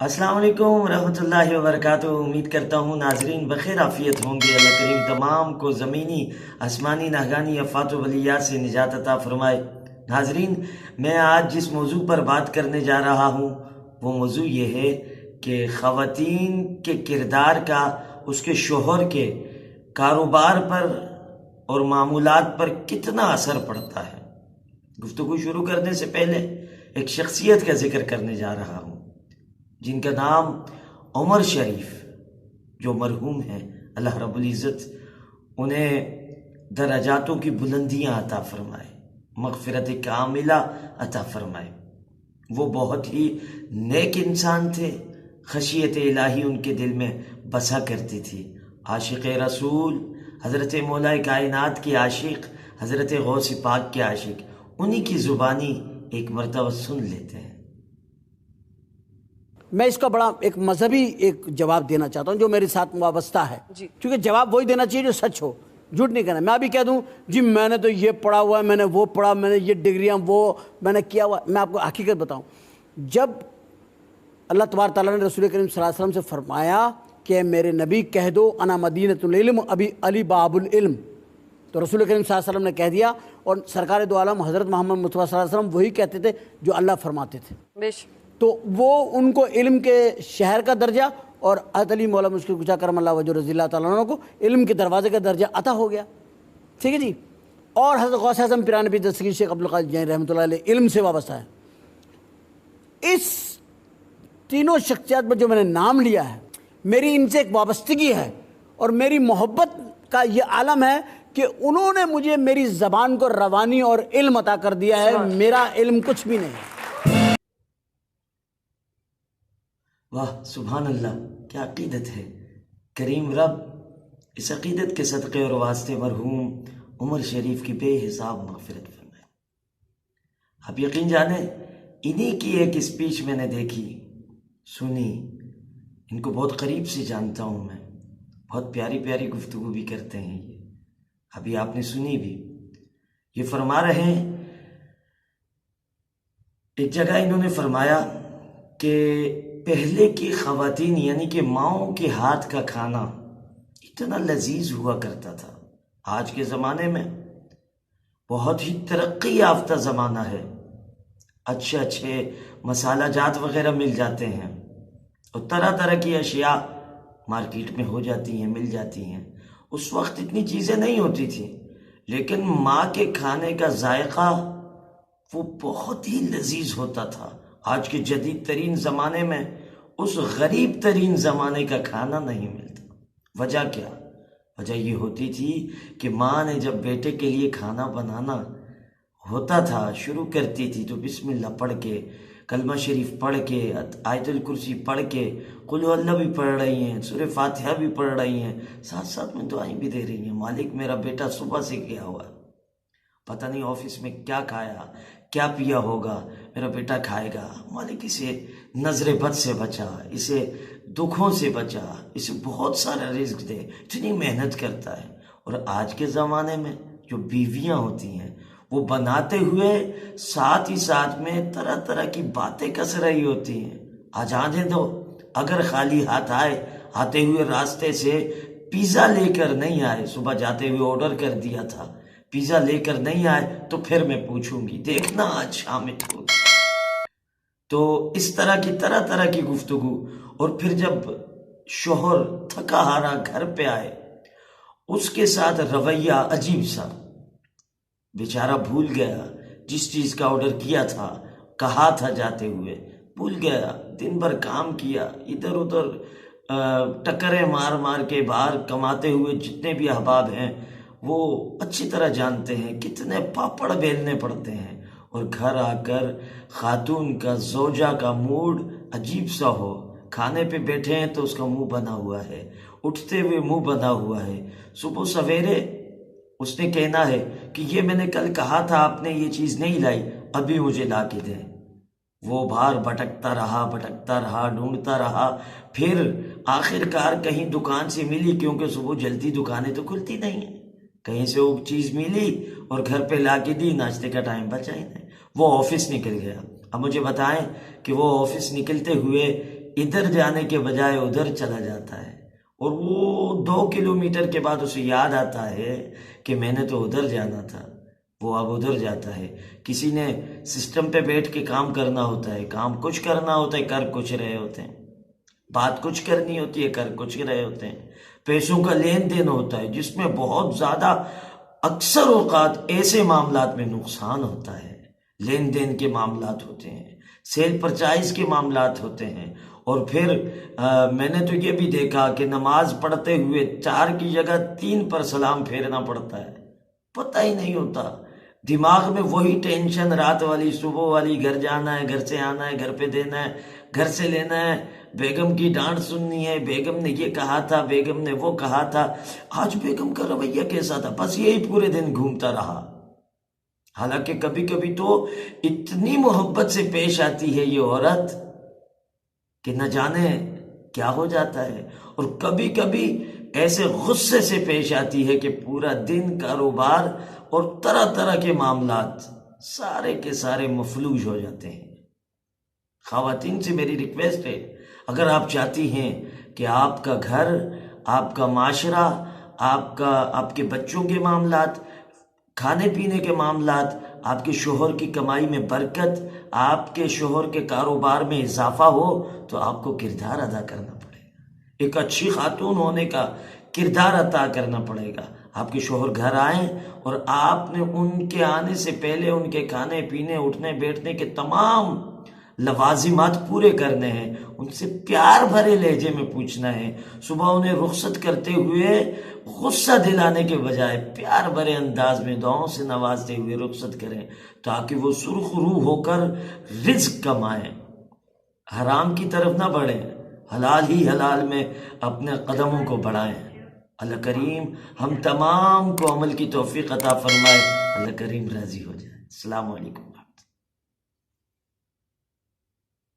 السلام علیکم ورحمۃ اللہ وبرکاتہ۔ امید کرتا ہوں ناظرین بخیر عافیت ہوں گے۔ اللہ کریم تمام کو زمینی آسمانی ناگانی افات و بلیات سے نجات عطا فرمائے۔ ناظرین، میں آج جس موضوع پر بات کرنے جا رہا ہوں وہ موضوع یہ ہے کہ خواتین کے کردار کا اس کے شوہر کے کاروبار پر اور معمولات پر کتنا اثر پڑتا ہے۔ گفتگو شروع کرنے سے پہلے ایک شخصیت کا ذکر کرنے جا رہا ہوں جن کا نام عمر شریف، جو مرحوم ہیں، اللہ رب العزت انہیں درجاتوں کی بلندیاں عطا فرمائے، مغفرت کاملہ عطا فرمائے۔ وہ بہت ہی نیک انسان تھے، خشیت الہی ان کے دل میں بسا کرتی تھی۔ عاشق رسول، حضرت مولا کائنات کے عاشق، حضرت غوث پاک کے عاشق، انہی کی زبانی ایک مرتبہ سن لیتے ہیں۔ میں اس کا بڑا ایک مذہبی ایک جواب دینا چاہتا ہوں جو میرے ساتھ وابستہ ہے، کیونکہ جواب وہی دینا چاہیے جو سچ ہو، جھوٹ نہیں کہنا۔ میں ابھی کہہ دوں جی میں نے تو یہ پڑھا ہوا ہے، میں نے وہ پڑھا، میں نے یہ ڈگریاں وہ میں نے کیا ہوا، میں آپ کو حقیقت بتاؤں۔ جب اللہ تبارک تعالیٰ نے رسول کریم صلی اللہ علیہ وسلم سے فرمایا کہ میرے نبی کہہ دو انا مدینۃ العلم ابھی علی باب العلم، تو رسول کریم صلی اللہ علیہ وسلم نے کہہ دیا، اور سرکار دو عالم حضرت محمد مصطفیٰ صلی اللہ علیہ وسلم وہی کہتے تھے جو اللہ فرماتے تھے۔ تو وہ ان کو علم کے شہر کا درجہ اور حضرت علی مولا مشکل کشا کرم اللہ وجہ رضی اللہ تعالیٰ عنہ کو علم کے دروازے کا درجہ عطا ہو گیا، ٹھیک ہے جی۔ اور حضرت غوث اعظم پیران نبی دستگیر شیخ عبدالقادر جیلانی رحمۃ اللہ علیہ علم سے وابستہ ہے۔ اس تینوں شخصیات پر جو میں نے نام لیا ہے، میری ان سے ایک وابستگی ہے اور میری محبت کا یہ عالم ہے کہ انہوں نے مجھے میری زبان کو روانی اور علم عطا کر دیا ہے، میرا علم کچھ بھی نہیں ہے۔ واہ سبحان اللہ، کیا عقیدت ہے۔ کریم رب اس عقیدت کے صدقے اور واسطے مرحوم عمر شریف کی بے حساب مغفرت فرمائے۔ آپ یقین جانیں انہی کی ایک اسپیچ میں نے دیکھی، سنی، ان کو بہت قریب سے جانتا ہوں میں، بہت پیاری پیاری گفتگو بھی کرتے ہیں یہ، ابھی آپ نے سنی بھی۔ یہ فرما رہے ہیں، ایک جگہ انہوں نے فرمایا کہ پہلے کی خواتین یعنی کہ ماؤں کے ہاتھ کا کھانا اتنا لذیذ ہوا کرتا تھا۔ آج کے زمانے میں بہت ہی ترقی یافتہ زمانہ ہے، اچھے مسالہ جات وغیرہ مل جاتے ہیں اور طرح طرح کی اشیاء مارکیٹ میں ہو جاتی ہیں، مل جاتی ہیں۔ اس وقت اتنی چیزیں نہیں ہوتی تھیں، لیکن ماں کے کھانے کا ذائقہ وہ بہت ہی لذیذ ہوتا تھا۔ آج کے جدید ترین زمانے میں اس غریب ترین زمانے کا کھانا نہیں ملتا۔ وجہ کیا؟ وجہ یہ ہوتی تھی کہ ماں نے جب بیٹے کے لیے کھانا بنانا ہوتا تھا، شروع کرتی تھی تو بسم اللہ پڑھ کے، کلمہ شریف پڑھ کے، آیت الکرسی پڑھ کے، قل هو اللہ بھی پڑھ رہی ہیں، سورہ فاتحہ بھی پڑھ رہی ہیں، ساتھ ساتھ میں دعائیں بھی دے رہی ہیں۔ مالک میرا بیٹا صبح سے گیا ہوا ہے، پتہ نہیں آفس میں کیا کھایا کیا پیا ہوگا، میرا بیٹا کھائے گا، مالک اسے نظر بد سے بچا، اسے دکھوں سے بچا، اسے بہت سارا رزق دے، اتنی محنت کرتا ہے۔ اور آج کے زمانے میں جو بیویاں ہوتی ہیں وہ بناتے ہوئے ساتھ ہی ساتھ میں طرح طرح کی باتیں کس رہی ہوتی ہیں۔ آج آنے دو، اگر خالی ہاتھ آتے ہوئے راستے سے پیزا لے کر نہیں آئے، صبح جاتے ہوئے آرڈر کر دیا تھا، پیزا لے کر نہیں آئے تو پھر میں پوچھوں گی، دیکھنا آج شام میں ہوگی۔ تو اس طرح طرح کی گفتگو۔ اور پھر جب شوہر تھکا ہارا گھر پہ آئے، اس کے ساتھ رویہ عجیب سا، بیچارہ بھول گیا جس چیز کا آرڈر کیا تھا، کہا تھا جاتے ہوئے، بھول گیا۔ دن بھر کام کیا، ادھر ادھر ٹکریں مار مار کے باہر کماتے ہوئے جتنے بھی احباب ہیں وہ اچھی طرح جانتے ہیں کتنے پاپڑ بیلنے پڑتے ہیں، اور گھر آ کر خاتون کا زوجہ کا موڈ عجیب سا ہو، کھانے پہ بیٹھے ہیں تو اس کا منہ بنا ہوا ہے، اٹھتے ہوئے منہ بنا ہوا ہے، صبح سویرے اس نے کہنا ہے کہ یہ میں نے کل کہا تھا آپ نے یہ چیز نہیں لائی، ابھی مجھے لا کے دیں۔ وہ باہر بھٹکتا رہا، ڈھونڈتا رہا، پھر آخر کار کہیں دکان سے ملی، کیونکہ صبح جلدی دکانیں تو کھلتی نہیں ہیں، کہیں سے وہ چیز ملی اور گھر پہ لا کے دی، ناشتے کا ٹائم بچا ہی نہیں، وہ آفس نکل گیا۔ اب مجھے بتائیں کہ وہ آفس نکلتے ہوئے ادھر جانے کے بجائے ادھر چلا جاتا ہے، اور وہ 2 کلومیٹر کے بعد اسے یاد آتا ہے کہ میں نے تو ادھر جانا تھا، وہ اب ادھر جاتا ہے۔ کسی نے سسٹم پہ بیٹھ کے کام کرنا ہوتا ہے، کام کچھ کرنا ہوتا ہے، کر کچھ رہے ہوتے ہیں، بات کچھ کرنی ہوتی ہے، کر کچھ رہے ہوتے ہیں۔ پیسوں کا لین دین ہوتا ہے جس میں بہت زیادہ اکثر اوقات ایسے معاملات میں نقصان ہوتا ہے، لین دین کے معاملات ہوتے ہیں، سیل پرچائز کے معاملات ہوتے ہیں۔ اور پھر میں نے تو یہ بھی دیکھا کہ نماز پڑھتے ہوئے 4 کی جگہ 3 پر سلام پھیرنا پڑتا ہے، پتہ ہی نہیں ہوتا، دماغ میں وہی ٹینشن رات والی، صبح والی، گھر جانا ہے، گھر سے آنا ہے، گھر پہ دینا ہے، گھر سے لینا ہے، بیگم کی ڈانٹ سننی ہے، بیگم نے یہ کہا تھا، بیگم نے وہ کہا تھا، آج بیگم کا رویہ کیسا تھا، بس یہی پورے دن گھومتا رہا۔ حالانکہ کبھی کبھی تو اتنی محبت سے پیش آتی ہے یہ عورت کہ نہ جانے کیا ہو جاتا ہے، اور کبھی کبھی ایسے غصے سے پیش آتی ہے کہ پورا دن کاروبار اور طرح طرح کے معاملات سارے کے سارے مفلوج ہو جاتے ہیں۔ خواتین سے میری ریکویسٹ ہے، اگر آپ چاہتی ہیں کہ آپ کا گھر، آپ کا معاشرہ، آپ کے بچوں کے معاملات، کھانے پینے کے معاملات، آپ کے شوہر کی کمائی میں برکت، آپ کے شوہر کے کاروبار میں اضافہ ہو، تو آپ کو کردار ادا کرنا پڑے گا، ایک اچھی خاتون ہونے کا کردار ادا کرنا پڑے گا۔ آپ کے شوہر گھر آئیں اور آپ نے ان کے آنے سے پہلے ان کے کھانے پینے، اٹھنے بیٹھنے کے تمام لوازمات پورے کرنے ہیں، ان سے پیار بھرے لہجے میں پوچھنا ہے، صبح انہیں رخصت کرتے ہوئے غصہ دلانے کے بجائے پیار بھرے انداز میں دعاؤں سے نوازتے ہوئے رخصت کریں، تاکہ وہ سرخ روح ہو کر رزق کمائیں، حرام کی طرف نہ بڑھیں، حلال ہی حلال میں اپنے قدموں کو بڑھائیں۔ اللہ کریم ہم تمام کو عمل کی توفیق عطا فرمائے، اللہ کریم راضی ہو جائے۔ السلام علیکم۔